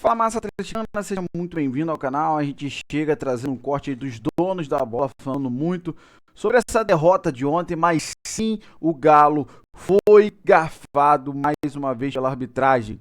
Fala, massa atleticana, seja muito bem-vindo ao canal. A gente chega trazendo um corte aí dos donos da bola, falando muito sobre essa derrota de ontem, mas sim, o Galo foi garfado mais uma vez pela arbitragem,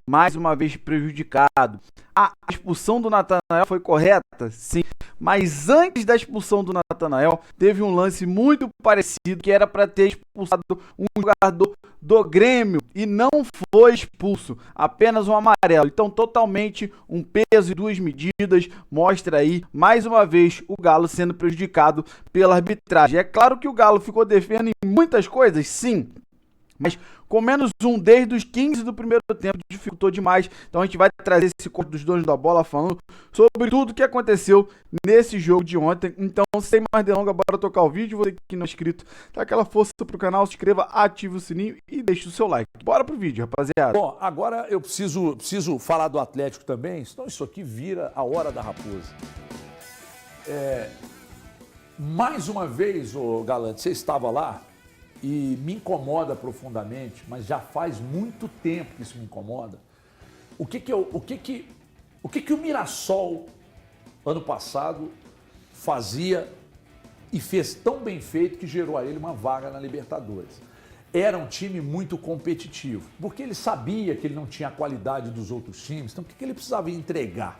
mais uma vez prejudicado. A expulsão do Natanael foi correta? Sim. Mas antes da expulsão do Natanael, teve um lance muito parecido que era para ter expulsado um jogador do Grêmio e não foi expulso, apenas um amarelo. Então, totalmente um peso e duas medidas. Mostra aí, mais uma vez, o Galo sendo prejudicado pela arbitragem. É claro que o Galo ficou defendendo em muitas coisas, sim, mas com menos um desde os 15 do primeiro tempo, dificultou demais. Então a gente vai trazer esse corte dos donos da bola falando sobre tudo que aconteceu nesse jogo de ontem. Então, sem mais delongas, bora tocar o vídeo. Você que não é inscrito, dá aquela força pro canal, se inscreva, ative o sininho e deixe o seu like. Bora pro vídeo, rapaziada. Bom, agora eu preciso falar do Atlético também, senão isso aqui vira a hora da raposa. Mais uma vez, ô Galante, você estava lá e me incomoda profundamente, mas já faz muito tempo que isso me incomoda. O que o Mirassol, ano passado, fazia e fez tão bem feito que gerou a ele uma vaga na Libertadores. Era um time muito competitivo, porque ele sabia que ele não tinha a qualidade dos outros times, então o que ele precisava entregar?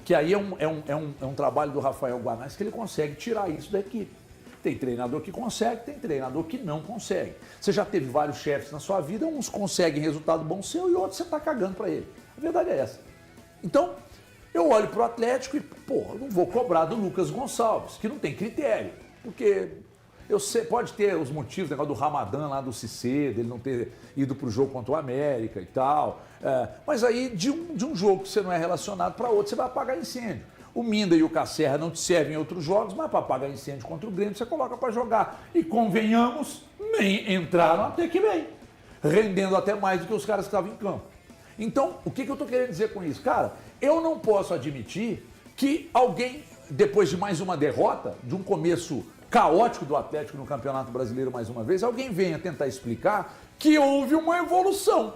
Que aí é um trabalho do Rafael Guanais que ele consegue tirar isso da equipe. Tem treinador que consegue, tem treinador que não consegue. Você já teve vários chefes na sua vida, uns conseguem resultado bom seu e outros você está cagando para ele. A verdade é essa. Então, eu olho para o Atlético e, eu não vou cobrar do Lucas Gonçalves, que não tem critério. Porque eu sei, pode ter os motivos, o negócio do Ramadã lá do Cicê, dele não ter ido para o jogo contra o América e tal. Mas aí, de um jogo que você não é relacionado para outro, você vai apagar incêndio. O Minda e o Cacerra não te servem em outros jogos, mas para apagar incêndio contra o Grêmio você coloca para jogar. E convenhamos, nem entraram até que bem, rendendo até mais do que os caras que estavam em campo. Então, o que eu estou querendo dizer com isso? Cara, eu não posso admitir que alguém, depois de mais uma derrota, de um começo caótico do Atlético no Campeonato Brasileiro mais uma vez, alguém venha tentar explicar que houve uma evolução.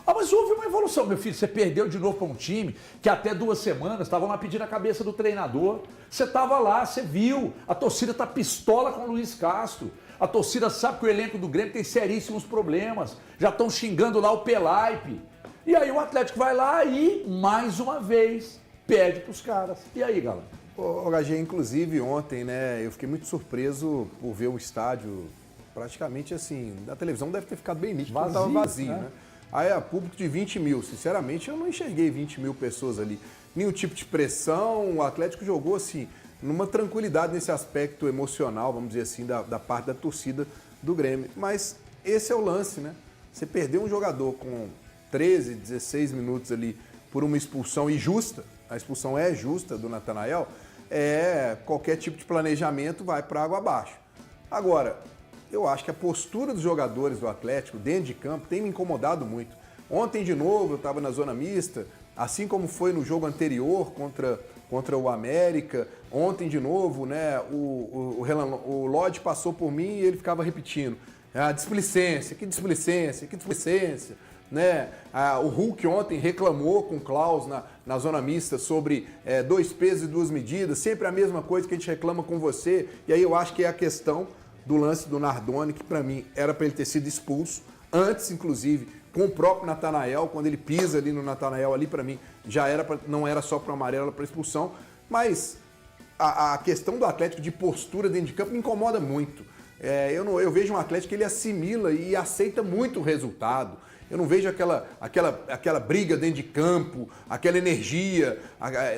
Mas houve uma evolução, meu filho. Você perdeu de novo para um time que até 2 semanas estavam lá pedindo a cabeça do treinador. Você estava lá, você viu. A torcida está pistola com o Luiz Castro. A torcida sabe que o elenco do Grêmio tem seríssimos problemas. Já estão xingando lá o Pelaipe. E aí o Atlético vai lá e, mais uma vez, perde para os caras. E aí, galera? Ô, HG, inclusive ontem, né, eu fiquei muito surpreso por ver o estádio praticamente assim. A televisão deve ter ficado bem nítido, porque estava vazio, né? Aí é público de 20 mil. Sinceramente, eu não enxerguei 20 mil pessoas ali. Nenhum tipo de pressão. O Atlético jogou assim, numa tranquilidade nesse aspecto emocional, vamos dizer assim, da parte da torcida do Grêmio. Mas esse é o lance, né? Você perdeu um jogador com 13, 16 minutos ali por uma expulsão injusta, a expulsão é justa do Natanael, qualquer tipo de planejamento vai para água abaixo. Agora, eu acho que a postura dos jogadores do Atlético dentro de campo tem me incomodado muito. Ontem, de novo, eu estava na zona mista, assim como foi no jogo anterior contra o América. Ontem, de novo, né, o Lodge passou por mim e ele ficava repetindo. Displicência, que displicência, que displicência. Né? O Hulk ontem reclamou com o Klaus na zona mista sobre 2 pesos e 2 medidas, sempre a mesma coisa que a gente reclama com você. E aí eu acho que é a questão do lance do Nardoni, que para mim era para ele ter sido expulso, antes inclusive com o próprio Natanael, quando ele pisa ali no Natanael, ali para mim já era não era só para o amarelo, era para expulsão, mas a questão do Atlético de postura dentro de campo me incomoda muito. Eu vejo um Atlético que ele assimila e aceita muito o resultado. Eu não vejo aquela briga dentro de campo, aquela energia.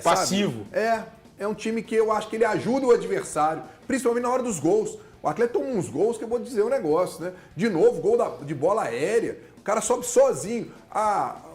Passivo. Sabe? É um time que eu acho que ele ajuda o adversário, principalmente na hora dos gols. O Atlético toma uns gols que eu vou dizer um negócio, né? De novo, gol de bola aérea, o cara sobe sozinho.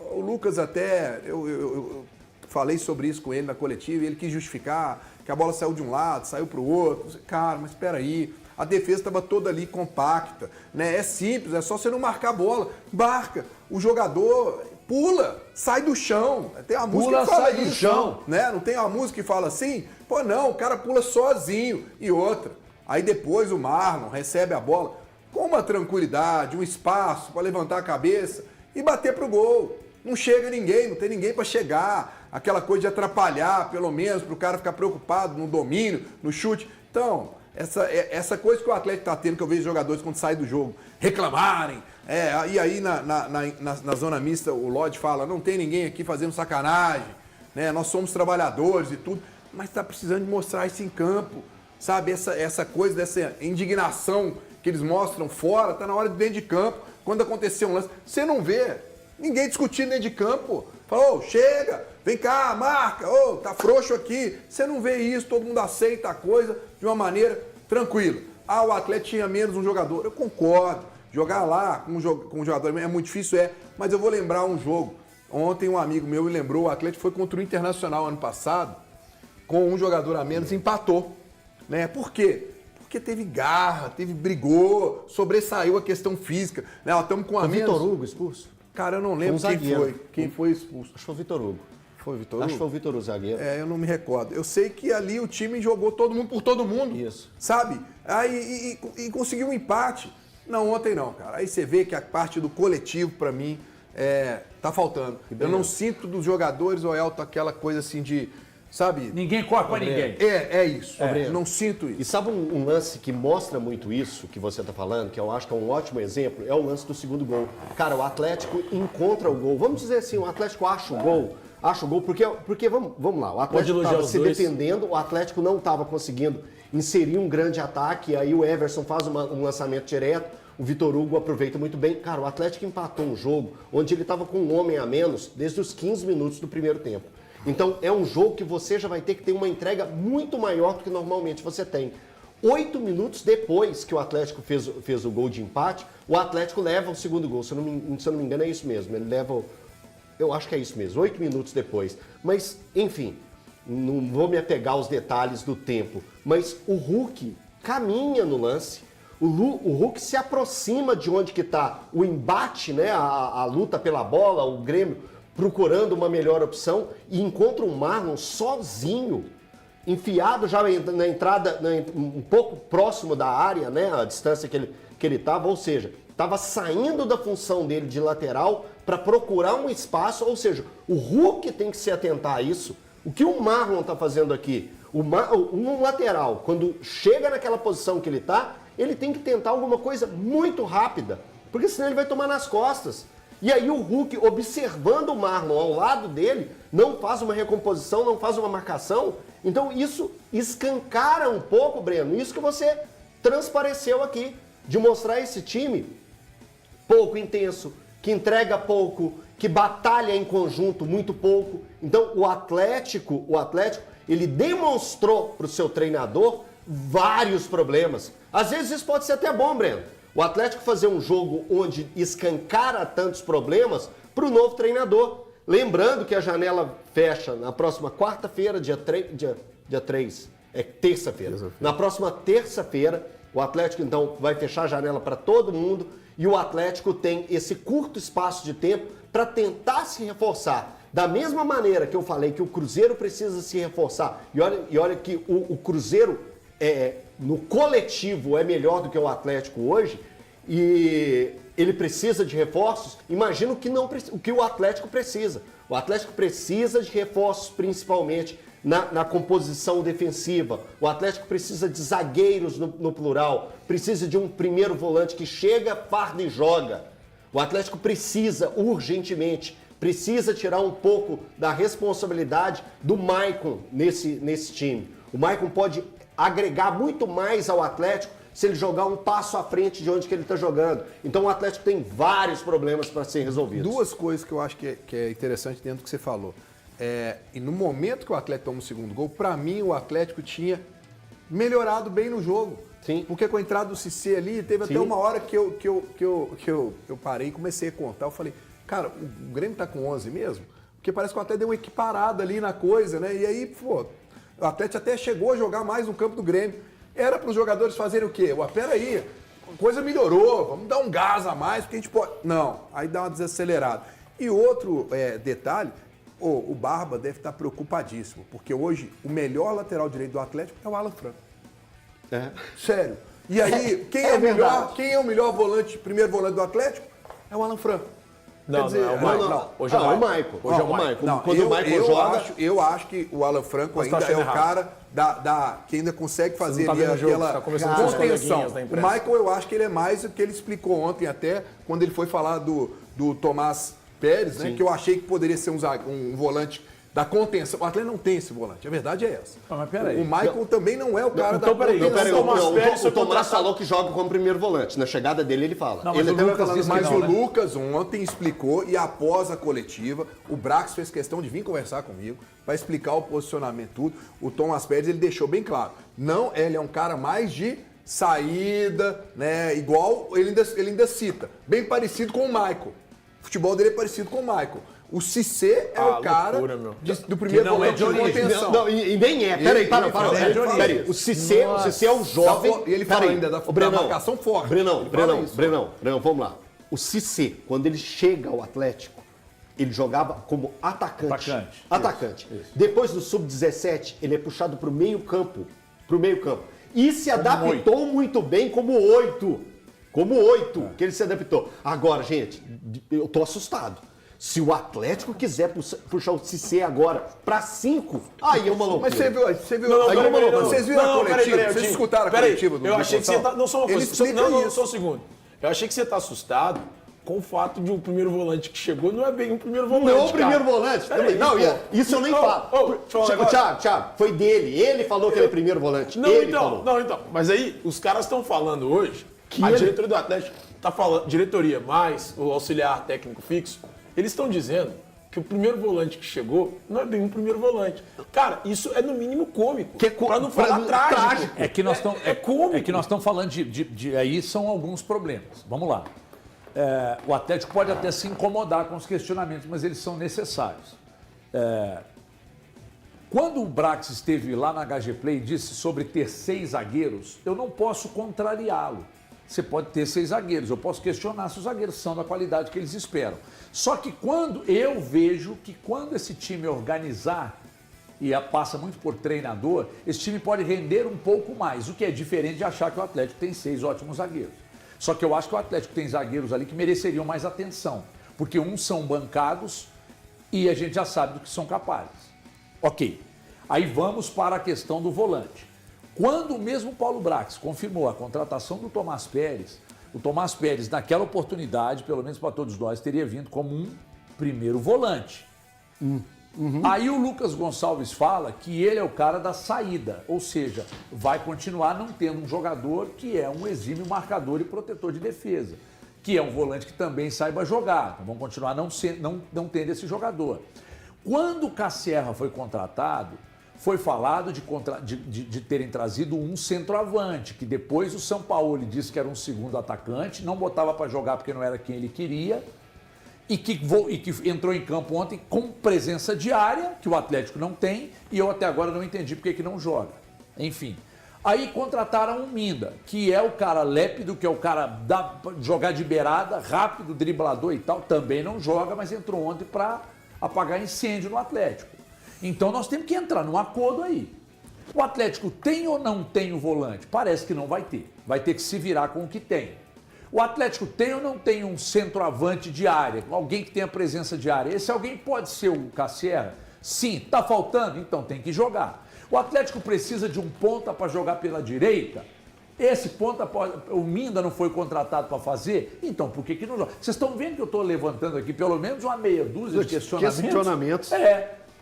O Lucas até, eu falei sobre isso com ele na coletiva, e ele quis justificar que a bola saiu de um lado, saiu para o outro. Cara, mas espera aí. A defesa estava toda ali compacta, né? É simples, é só você não marcar a bola. Marca, o jogador pula, sai do chão. Tem uma música que fala sai do isso, chão. né? Não tem uma música que fala assim? Pô, não, o cara pula sozinho. E outra, aí depois o Marlon recebe a bola com uma tranquilidade, um espaço para levantar a cabeça e bater pro gol. Não chega ninguém, não tem ninguém para chegar. Aquela coisa de atrapalhar, pelo menos, para o cara ficar preocupado no domínio, no chute. Então, essa coisa que o Atlético está tendo, que eu vejo jogadores quando saem do jogo reclamarem. E aí na zona mista o Lodge fala, não tem ninguém aqui fazendo sacanagem, né? Nós somos trabalhadores e tudo, mas está precisando de mostrar isso em campo, sabe? Essa coisa, dessa indignação que eles mostram fora, está na hora de dentro de campo. Quando acontecer um lance, você não vê ninguém discutindo dentro de campo. Fala, ô, chega, vem cá, marca, ô, tá frouxo aqui. Você não vê isso, todo mundo aceita a coisa de uma maneira tranquila. Ah, o Atlético tinha menos um jogador. Eu concordo. Jogar lá com um jogador é muito difícil, mas eu vou lembrar um jogo. Ontem um amigo meu me lembrou, o Atlético foi contra o Internacional ano passado, com um jogador a menos, empatou. Né? Por quê? Porque teve garra, brigou, sobressaiu a questão física. Né? Nós estamos com a menos. O Vitor Hugo expulso? Cara, eu não lembro quem foi expulso. Acho que foi o Vitor Hugo. Foi o Vitor Hugo? Acho que foi o Vitor Hugo, zagueiro. Eu não me recordo. Eu sei que ali o time jogou todo mundo por todo mundo. Isso. Sabe? Aí, e conseguiu um empate. Não, ontem não, cara. Aí você vê que a parte do coletivo, pra mim, tá faltando. Eu não sinto dos jogadores, o Elton, aquela coisa assim de, sabe? Ninguém corre pra ninguém. É isso. Não sinto isso. E sabe um lance que mostra muito isso que você tá falando, que eu acho que é um ótimo exemplo, é o lance do segundo gol. Cara, o Atlético encontra o gol. Vamos dizer assim, o Atlético acha o gol. Acha o gol, porque vamos lá, o Atlético estava se defendendo, o Atlético não estava conseguindo inserir um grande ataque, aí o Everson faz um lançamento direto, o Vitor Hugo aproveita muito bem. Cara, o Atlético empatou um jogo onde ele estava com um homem a menos desde os 15 minutos do primeiro tempo. Então é um jogo que você já vai ter que ter uma entrega muito maior do que normalmente você tem. 8 minutos depois que o Atlético fez o gol de empate, o Atlético leva o segundo gol, se eu não me engano é isso mesmo, ele leva... Eu acho que é isso mesmo, 8 minutos depois. Mas, enfim, não vou me apegar aos detalhes do tempo. Mas o Hulk caminha no lance. O Hulk se aproxima de onde que está o embate, né? A luta pela bola, o Grêmio procurando uma melhor opção. E encontra o Marlon sozinho, enfiado já na entrada, um pouco próximo da área, né? A distância que ele estava, ou seja... Estava saindo da função dele de lateral para procurar um espaço, ou seja, o Hulk tem que se atentar a isso. O que o Marlon está fazendo aqui? Um lateral, quando chega naquela posição que ele está, ele tem que tentar alguma coisa muito rápida, porque senão ele vai tomar nas costas. E aí o Hulk, observando o Marlon ao lado dele, não faz uma recomposição, não faz uma marcação. Então isso escancara um pouco, Breno, isso que você transpareceu aqui, de mostrar esse time pouco intenso, que entrega pouco, que batalha em conjunto muito pouco. Então o Atlético, ele demonstrou para o seu treinador vários problemas. Às vezes isso pode ser até bom, Breno. O Atlético fazer um jogo onde escancara tantos problemas para o novo treinador. Lembrando que a janela fecha na próxima quarta-feira, dia 3, é terça-feira. Na próxima terça-feira, o Atlético, então, vai fechar a janela para todo mundo e o Atlético tem esse curto espaço de tempo para tentar se reforçar. Da mesma maneira que eu falei que o Cruzeiro precisa se reforçar, e olha que o Cruzeiro, no coletivo, é melhor do que o Atlético hoje, e ele precisa de reforços, imagina o que o Atlético precisa. O Atlético precisa de reforços, principalmente na composição defensiva. O Atlético precisa de zagueiros no plural, precisa de um primeiro volante que chega, farda e joga. O Atlético precisa, urgentemente, tirar um pouco da responsabilidade do Maicon nesse time. O Maicon pode agregar muito mais ao Atlético se ele jogar um passo à frente de onde que ele está jogando. Então o Atlético tem vários problemas para serem resolvidos. Duas coisas que eu acho que é interessante dentro do que você falou. E no momento que o Atlético toma o segundo gol, para mim o Atlético tinha melhorado bem no jogo. Sim. Porque com a entrada do Cissé ali, teve até uma hora que eu parei e comecei a contar. Eu falei, cara, o Grêmio tá com 11 mesmo? Porque parece que o Atlético deu uma equiparada ali na coisa, né? E aí, pô, o Atlético até chegou a jogar mais no campo do Grêmio. Era para os jogadores fazerem o quê? Peraí, a coisa melhorou, vamos dar um gás a mais, porque a gente pode... Não, aí dá uma desacelerada. E outro detalhe, o Barba deve estar preocupadíssimo, porque hoje o melhor lateral direito do Atlético é o Alan Franco. Sério. E aí, quem é o melhor volante, primeiro volante do Atlético? É o Alan Franco. Quer dizer, não, é o Michael. Hoje é o Michael. Hoje é o Michael. Não, Quando o Michael joga... Eu acho que o Alan Franco ainda é o cara que ainda consegue fazer tá ali vendo o jogo, aquela tá conversando com os contenção. coleguinhas da O imprensa. Michael, eu acho que ele é mais o que ele explicou ontem até, quando ele foi falar do Tomás Pérez, né? Que eu achei que poderia ser um volante da contenção. O Atlético não tem esse volante, a verdade é essa. Mas peraí. O Michael também não é o cara então, da peraí, contenção. O Tomás falou que joga como primeiro volante. Na chegada dele, ele fala. Não, mas ele o até vai Lucas falar disse no que Mas final, o né? Lucas ontem explicou e após a coletiva, o Brax fez questão de vir conversar comigo para explicar o posicionamento, tudo. O Tomás Pérez, ele deixou bem claro. Não, ele é um cara mais de saída, né? Igual ele ainda cita. Bem parecido com o Michael. O futebol dele é parecido com o Michael. O Cissé é o cara loucura, meu. do primeiro Que não é volante de origem. contenção. Não, e nem é. Peraí, para. ele fala Peraí. O Cissé é um jovem. E ele fala Peraí, ainda da o Brenão, marcação forte. Brenão, Ele fala isso. Brenão, vamos lá. O Cissé, quando ele chega ao Atlético, ele jogava como atacante. Atacante. Isso. Depois do Sub-17, ele é puxado para o meio campo. E se adaptou muito bem como 8. Que ele se adaptou. Agora, gente, eu tô assustado. Se o Atlético quiser puxar o Cissé agora para 5, aí é uma loucura. Mas você viu Não, aí peraí, uma loucura. não. Vocês viram a Não, coletiva? peraí, Vocês Tim. escutaram a Peraí, coletiva do eu achei que você tá... Não, só uma Ele coisa. explica Não, isso. só um segundo. Eu achei que você tá assustado com o fato de um primeiro volante que chegou não é bem um primeiro volante, Não, o primeiro volante. Peraí, Não, pô. isso eu nem falo. Deixa eu falar um negócio. Thiago, foi dele. Ele falou que ele é primeiro volante. Não, Ele então, falou. mas aí os caras estão falando hoje que a ele- diretoria do Atlético tá falando, diretoria mais o auxiliar técnico fixo, eles estão dizendo que o primeiro volante que chegou não é bem um primeiro volante. Cara, isso é no mínimo cômico. Pra não falar trágico. É que nós estamos cômico. é que nós estamos falando de aí são alguns problemas. Vamos lá. O Atlético pode até se incomodar com os questionamentos, mas eles são necessários. Quando o Brax esteve lá na HG Play e disse sobre ter 6 zagueiros, eu não posso contrariá-lo. Você pode ter 6 zagueiros, eu posso questionar se os zagueiros são da qualidade que eles esperam. Só que quando eu vejo que quando esse time organizar, e passa muito por treinador, esse time pode render um pouco mais, o que é diferente de achar que o Atlético tem 6 ótimos zagueiros. Só que eu acho que o Atlético tem zagueiros ali que mereceriam mais atenção, porque uns são bancados e a gente já sabe do que são capazes. Ok, aí vamos para a questão do volante. Quando o mesmo Paulo Brax confirmou a contratação do Tomás Pérez, o Tomás Pérez, naquela oportunidade, pelo menos para todos nós, teria vindo como um primeiro volante. Aí o Lucas Gonçalves fala que ele é o cara da saída, ou seja, vai continuar não tendo um jogador que é um exímio marcador e protetor de defesa, que é um volante que também saiba jogar. Então vamos continuar não tendo esse jogador. Quando o Casserra foi contratado, foi falado de terem trazido um centroavante, que depois o Sampaoli disse que era um segundo atacante, não botava para jogar porque não era quem ele queria, e que entrou em campo ontem com presença diária, que o Atlético não tem, e eu até agora não entendi porque que não joga. Enfim. Aí contrataram o Minda, que é o cara lépido, que é o cara da jogar de beirada, rápido, driblador e tal, também não joga, mas entrou ontem para apagar incêndio no Atlético. Então nós temos que entrar num acordo aí. O Atlético tem ou não tem o volante? Parece que não vai ter. Vai ter que se virar com o que tem. O Atlético tem ou não tem um centroavante de área? Alguém que tenha presença de área? Esse alguém pode ser o Casserra? Sim. Está faltando? Então tem que jogar. O Atlético precisa de um ponta para jogar pela direita? Esse ponta, o Minda não foi contratado para fazer? Então por que não joga? Vocês estão vendo que eu estou levantando aqui pelo menos uma meia dúzia de questionamentos?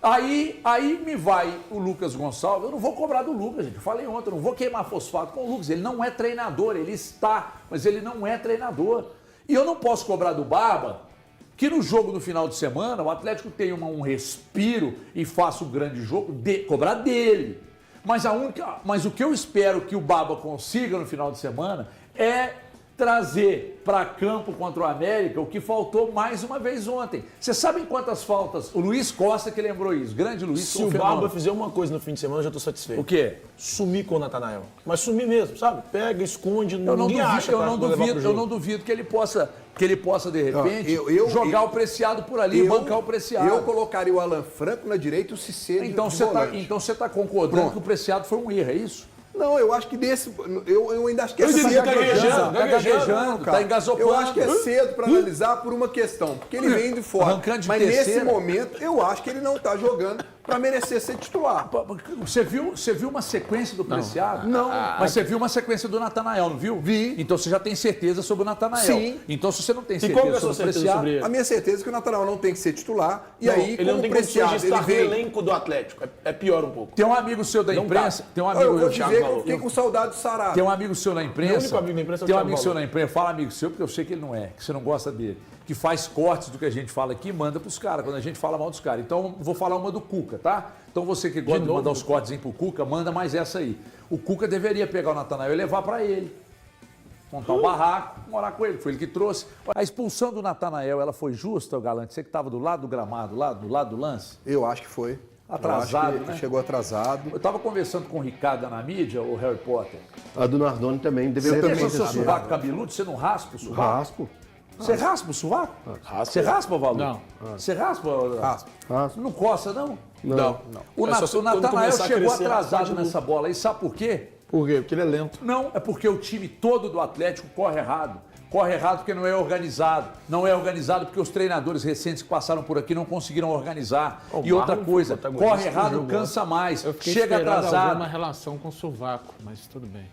Aí me vai o Lucas Gonçalves, eu não vou cobrar do Lucas, gente, eu falei ontem, eu não vou queimar fosfato com o Lucas, ele não é treinador, ele está, mas ele não é treinador. E eu não posso cobrar do Barba, que no jogo do final de semana, o Atlético tenha um respiro e faça um grande jogo, cobrar dele. Mas o que eu espero que o Barba consiga no final de semana é trazer para campo contra o América o que faltou mais uma vez ontem. Vocês sabem quantas faltas? O Luiz Costa que lembrou isso. Grande Luiz. Se o Barba fizer uma coisa no fim de semana, eu já estou satisfeito. O quê? Sumir com o Natanael. Mas sumir mesmo, sabe? Pega, esconde, ninguém acha. Eu não duvido que ele possa de repente, jogar o Preciado por ali e bancar o Preciado. Eu colocaria o Alan Franco na direita e o Cissé Então você está concordando que o Preciado foi um erro, é isso? Não, eu acho que desse. Eu ainda acho que é Eu diria cedo. gaguejando, Cara. tá engasopando. Eu acho que é cedo para analisar por uma questão, porque ele vem de fora. Arrancando de Mas terceira. nesse momento, eu acho que ele não tá jogando para merecer ser titular. Você viu uma sequência do Preciado? Não. Mas você viu uma sequência do Natanael, não viu? Vi. Então você já tem certeza sobre o Natanael. Sim. Então se você não tem E qual que é certeza a sua sobre o certeza Preciado... sobre ele? A minha certeza é que o Natanael não tem que ser titular. E aí, Ele não como tem o condições de Preciado, ele estar no vem... elenco do Atlético. É pior um pouco. Tem um amigo seu da imprensa... Tem um Eu amigo... vou dizer que eu falou. fiquei com saudade do Sarabia. Tem um amigo seu na Meu imprensa. único amigo da imprensa é o Tem um Thiago amigo seu Valor. na imprensa. Fala amigo seu, porque eu sei que ele não é, que você não gosta dele. Que faz cortes do que a gente fala aqui e manda pros caras, quando a gente fala mal dos caras. Então, vou falar uma do Cuca, tá? Então, você que gosta de mandar os cortes pro Cuca, manda mais essa aí. O Cuca deveria pegar o Natanael e levar para ele. Montar um barraco, morar com ele. Foi ele que trouxe. A expulsão do Natanael, ela foi justa, Galante? Você que estava do lado do gramado, do lado do lance? Eu acho que foi. Atrasado, Eu acho que né? chegou atrasado. Eu estava conversando com o Ricardo na mídia, o Harry Potter. A do Nardoni também deveria Você ter tem o seu acontecido. sovaco cabeludo? Você não raspa o sovaco? Raspo. Você raspa o sovaco? Você raspa, Valor? Não. Você raspa? Raspa. Não coça, não? Não. O, É só se o quando Natanael começar a chegou crescer, atrasado pode nessa bola aí, sabe por quê? Por quê? Porque ele é lento. Não, é porque o time todo do Atlético corre errado. Corre errado porque não é organizado. Não é organizado porque os treinadores recentes que passaram por aqui não conseguiram organizar. O E outra Marlon foi coisa, protagonista corre do errado, jogo, cansa mais. Eu fiquei Chega esperando atrasado. alguma relação com o sovaco, mas tudo bem.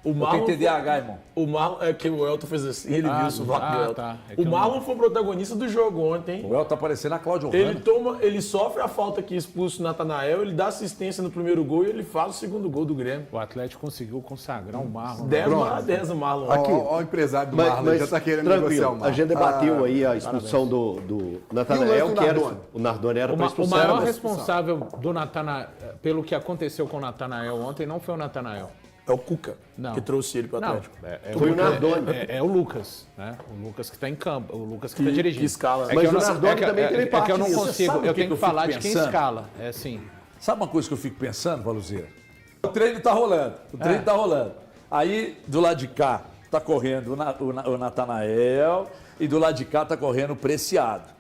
O Eu Marlon tenho TDAH, irmão. O Marlon, é que o Elton fez assim, ele viu o sovaco do Elton. tá. É que O eu Marlon foi o protagonista do jogo ontem. O El tá parecendo a Cláudio Ele Hanna. ele sofre a falta que expulsa o Natanael, ele dá assistência no primeiro gol e ele faz o segundo gol do Grêmio. O Atlético conseguiu consagrar um Marlon. 10/10 o Marlon. Ó, o empresário do Marlon já tá querendo negociar o tranquilo, Marlon. a gente debateu aí a expulsão do Natanael, E o que era Nardoni? o Nardoni era para O expulsar. maior mas- responsável do Natanael, pelo que aconteceu com o Natanael ontem, não foi o Natanael. É o Cuca Não. que trouxe ele para o Não, Atlético. Foi o Nardoni. É o Lucas, né? O Lucas que está em campo, o Lucas que está dirigindo. que escala. É Mas que eu o não- Nardoni também teve é que parte eu não nisso. consigo, Sabe o eu que tenho que que eu falar fico de quem pensando? escala. É assim. Sabe uma coisa que eu fico pensando, Valuzeira? O treino tá rolando. O treino tá rolando. Aí, do lado de cá, tá correndo o Natanael e do lado de cá tá correndo o Preciado.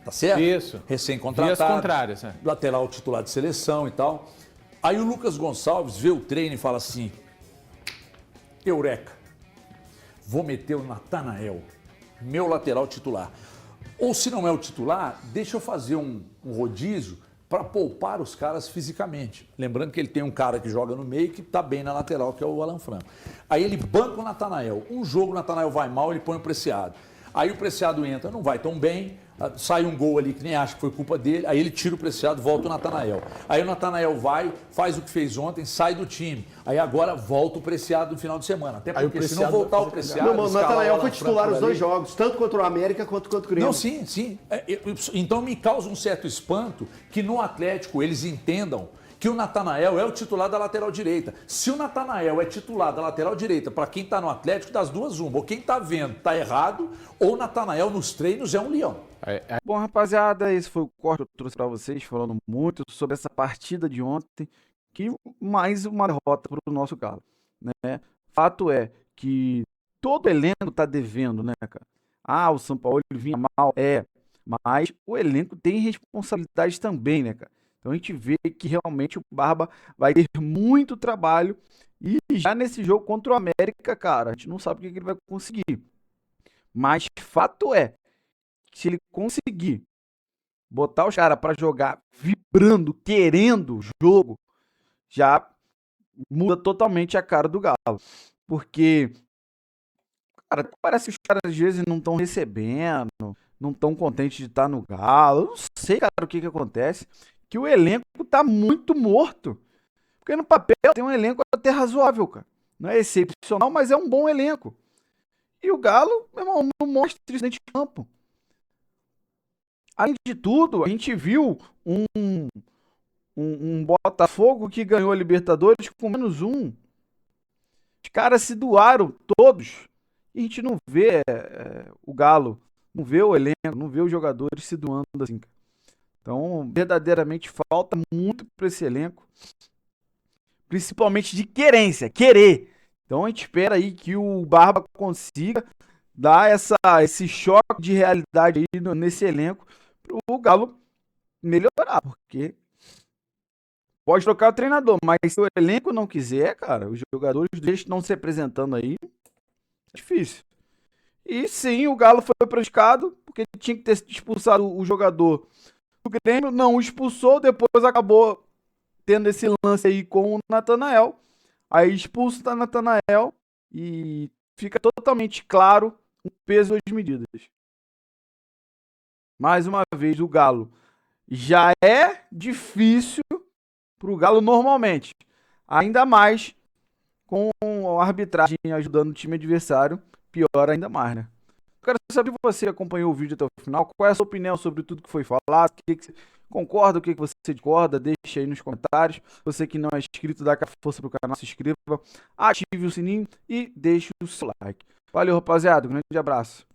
Tá certo? Isso. Recém-contratado. Vias contrárias, né? Lateral titular de seleção e tal. Aí o Lucas Gonçalves vê o treino e fala assim: Eureka, vou meter o Natanael, meu lateral titular. Ou se não é o titular, deixa eu fazer um rodízio para poupar os caras fisicamente. Lembrando que ele tem um cara que joga no meio que está bem na lateral, que é o Alan Franco. Aí ele banca o Natanael. Um jogo o Natanael vai mal, ele põe o Preciado. Aí o Preciado entra, não vai tão bem, sai um gol ali que nem acha que foi culpa dele, aí ele tira o Preciado, volta o Natanael. Aí o Natanael vai, faz o que fez ontem, sai do time. Aí agora volta o Preciado no final de semana. Até Aí o porque se não Preciado voltar vai o fazer Preciado... Não, mas o escalar Natanael Alan foi titular Franco os dois ali. jogos, tanto contra o América quanto contra o Grêmio. Não, sim, sim. Então me causa um certo espanto que no Atlético eles entendam que o Natanael é o titular da lateral direita. Se o Natanael é titular da lateral direita, para quem está no Atlético, das duas uma. Ou quem está vendo está errado, ou o Natanael nos treinos é um leão. Bom, rapaziada, esse foi o corte que eu trouxe para vocês, falando muito sobre essa partida de ontem, que mais uma derrota para o nosso Galo, né? Fato é que todo elenco tá devendo, né, cara? Ah, o São Paulo vinha mal, mas o elenco tem responsabilidade também, né, cara? Então a gente vê que realmente o Barba vai ter muito trabalho e já nesse jogo contra o América, cara, a gente não sabe o que ele vai conseguir. Mas fato é que se ele conseguir botar os caras para jogar vibrando, querendo o jogo, já muda totalmente a cara do Galo. Porque, cara, parece que os caras às vezes não estão recebendo, não estão contentes de estar no Galo. Eu não sei, cara, o que acontece. Que o elenco tá muito morto. Porque no papel tem um elenco até razoável, cara. Não é excepcional, mas é um bom elenco. E o Galo, meu irmão, não mostra isso dentro de campo. Além de tudo, a gente viu um Botafogo que ganhou a Libertadores com -1. Os caras se doaram todos. E a gente não vê o Galo, não vê o elenco, não vê os jogadores se doando assim. Então, verdadeiramente falta muito para esse elenco. Principalmente de querer. Então a gente espera aí que o Barba consiga dar esse choque de realidade aí nesse elenco para o Galo melhorar, porque Pode trocar o treinador, mas se o elenco não quiser, cara, os jogadores estão se apresentando aí, é difícil. E sim, o Galo foi prejudicado, porque tinha que ter expulsado o jogador do Grêmio, não o expulsou, depois acabou tendo esse lance aí com o Natanael. Aí expulso o Natanael e fica totalmente claro o peso das medidas. Mais uma vez, o Galo já é difícil para o Galo normalmente. Ainda mais com a arbitragem ajudando o time adversário, pior ainda mais, né? Quero saber se você acompanhou o vídeo até o final, qual é a sua opinião sobre tudo que foi falado, o que você concorda, o que você discorda, deixa aí nos comentários. Você que não é inscrito, dá aquela força pro canal, se inscreva, ative o sininho e deixe o seu like. Valeu, rapaziada, um grande abraço.